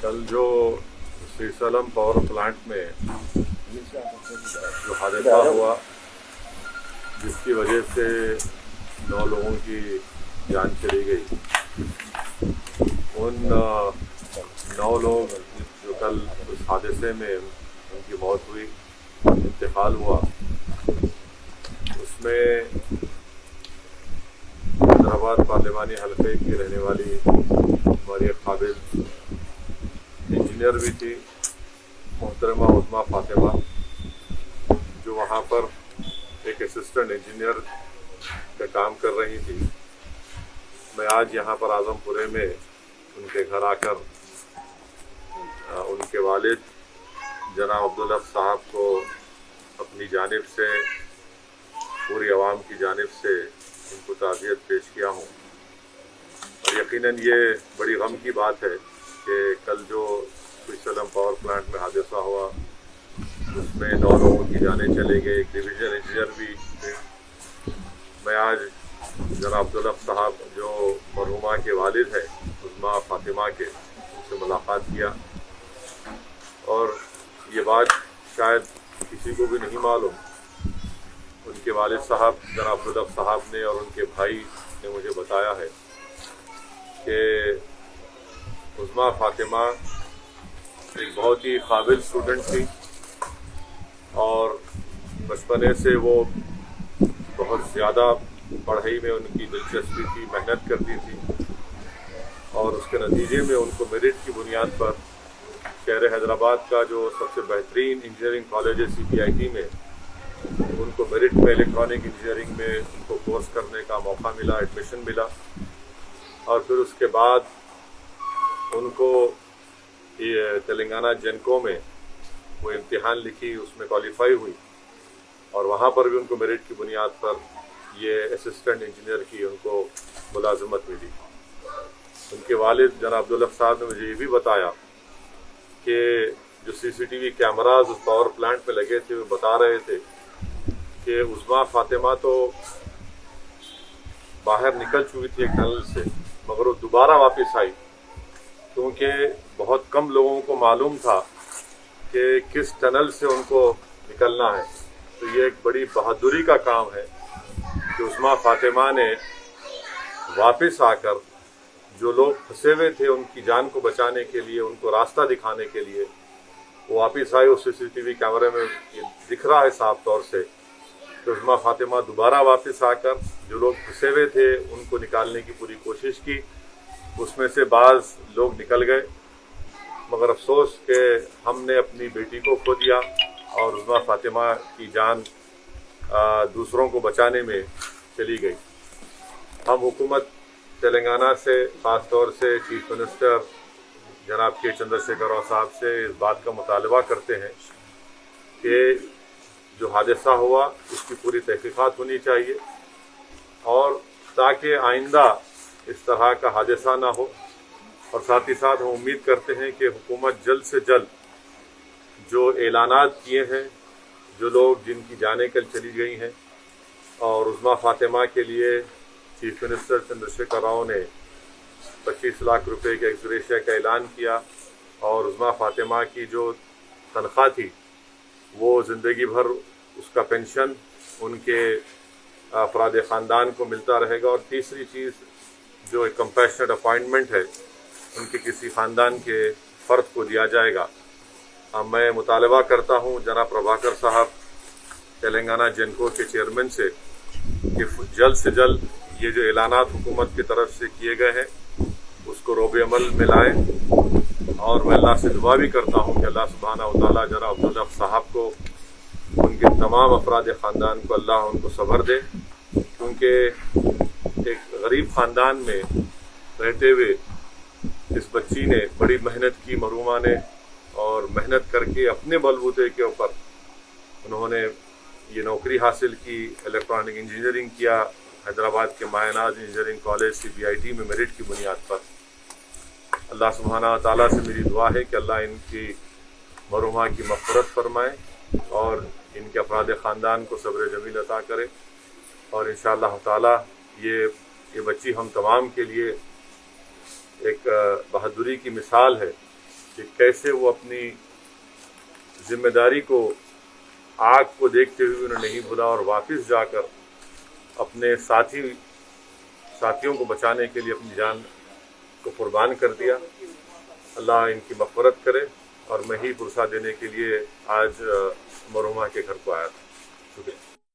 कल जो Srisailam power plant में जो हादसा हुआ जिसकी वजह से 9 लोगों की जान चली गई, उन 9 लोग जो कल उस हादसे में उनकी मौत हुई, इंतकाल हुआ, उसमें हैदराबाद पार्लिमानी हल्के की रहने वाली हमारी एक काबिल इंजीनियर भी थी, मोहतरमा उज़्मा फातिमा, जो वहाँ पर एक असिस्टेंट इंजीनियर का काम कर रही थी। मैं आज यहाँ पर आज़मपुरे में उनके घर आकर उनके वालिद जनाब अब्दुल हक साहब को अपनी जानिब से, पूरी आवाम की जानिब से उनको ताज़ियत पेश किया हूँ। और यकीनन ये बड़ी गम की बात है कि कल जो श्रीशैलम पावर प्लांट में हादसा हुआ उसमें 9 लोगों की जानें चले गए, एक डिवीज़न इंजीनियर भी थे। मैं आज जनाब अब्दुल हक साहब जो मरहुमा के वालिद हैं उज़्मा फातिमा के, उनसे मुलाकात किया और ये बात शायद किसी को भी नहीं मालूम, उनके वालिद साहब जनाब अब्दुल हक साहब ने और उनके भाई ने मुझे बताया है कि उज़्मा फातिमा एक बहुत ही काबिल स्टूडेंट थी और बचपने से वो बहुत ज़्यादा पढ़ाई में उनकी दिलचस्पी थी, मेहनत करती थी और उसके नतीजे में उनको मेरिट की बुनियाद पर शहर हैदराबाद का जो सबसे बेहतरीन इंजीनियरिंग कॉलेज है CBIT में, उनको मेरिट में इलेक्ट्रॉनिक इंजीनियरिंग में उनको कोर्स करने का मौका मिला, एडमिशन मिला और फिर उसके बाद उनको ये तेलंगाना जेनको में वो इम्तिहान लिखी, उसमें क्वालिफाई हुई और वहाँ पर भी उनको मेरिट की बुनियाद पर ये असिस्टेंट इंजीनियर की उनको मुलाजमत मिली। उनके वालिद जनाब अब्दुल हक साहब ने मुझे ये भी बताया कि जो CCTV कैमराज उस पावर प्लांट में लगे थे वो बता रहे थे कि उज़्मा फातिमा तो बाहर निकल चुकी थी एक टनल से, मगर वो दोबारा वापस आई क्योंकि बहुत कम लोगों को मालूम था कि किस टनल से उनको निकलना है। तो ये एक बड़ी बहादुरी का काम है कि उज़्मा फातिमा ने वापस आकर जो लोग फंसे हुए थे उनकी जान को बचाने के लिए, उनको रास्ता दिखाने के लिए वो वापस आए। उस CCTV कैमरे में ये दिख रहा है साफ तौर से कि उज़्मा फातिमा दोबारा वापस आकर जो लोग फंसे हुए थे उनको निकालने की पूरी कोशिश की। उसमें से बाज़ लोग निकल गए, मगर अफसोस कि हमने अपनी बेटी को खो दिया और उज़्मा फातिमा की जान दूसरों को बचाने में चली गई। हम हुकूमत तेलंगाना से, ख़ास तौर से चीफ मिनिस्टर जनाब के चंद्रशेखर राव साहब से इस बात का मुतालबा करते हैं कि जो हादसा हुआ उसकी पूरी तहकीकात होनी चाहिए और ताकि आइंदा इस तरह का हादसा ना हो। और साथ ही साथ हम उम्मीद करते हैं कि हुकूमत जल्द से जल्द जो ऐलानात किए हैं, जो लोग जिनकी जानें कल चली गई हैं और उज़्मा फातिमा के लिए चीफ मिनिस्टर चंद्रशेखर राव ने 25 लाख रुपए के एक्स-ग्रेशिया का ऐलान किया और उज़्मा फातिमा की जो तनख्वाह थी वो ज़िंदगी भर उसका पेंशन उनके अफराद ख़ानदान को मिलता रहेगा। और तीसरी चीज़ जो एक कंपैशनेट अपॉइंटमेंट है उनके किसी ख़ानदान के फ़र्द को दिया जाएगा। मैं मुतालबा करता हूँ जनाब प्रभाकर साहब तेलंगाना जेनको के चेयरमैन से कि जल्द से जल्द ये जो ऐलानात हुकूमत की तरफ से किए गए हैं उसको रोब अमल में लाएँ। और मैं अल्लाह से दुआ भी करता हूँ कि अल्लाह सुब्हानहू व तआला जनाब अब्दुल हक साहब को, उनके तमाम अफराद ख़ानदान को अल्लाह उनको सब्र दे, क्योंकि एक गरीब ख़ानदान में रहते हुए इस बच्ची ने बड़ी मेहनत की, मरहुमा ने, और मेहनत करके अपने बलबूते के ऊपर उन्होंने ये नौकरी हासिल की, इलेक्ट्रॉनिक इंजीनियरिंग किया हैदराबाद के मायनाज इंजीनियरिंग कॉलेज CBIT में मेरिट की बुनियाद पर। अल्लाह सुब्हानहू व तआला से मेरी दुआ है कि अल्लाह इनकी मरहुमा की मग़फ़िरत फरमाए और इनके अफराद ख़ानदान को सब्र जमील अता करे और इंशाअल्लाह ताला ये बच्ची हम तमाम के लिए एक बहादुरी की मिसाल है کہ کیسے وہ اپنی ذمہ داری کو آگ کو دیکھتے ہوئے انہوں نے نہیں بھولا اور واپس جا کر اپنے ساتھیوں کو بچانے کے لیے اپنی جان کو قربان کر دیا۔ اللہ ان کی مغفرت کرے۔ اور میں ہی پرسہ دینے کے لیے آج مرحومہ کے گھر کو آیا تھا۔ شکریہ۔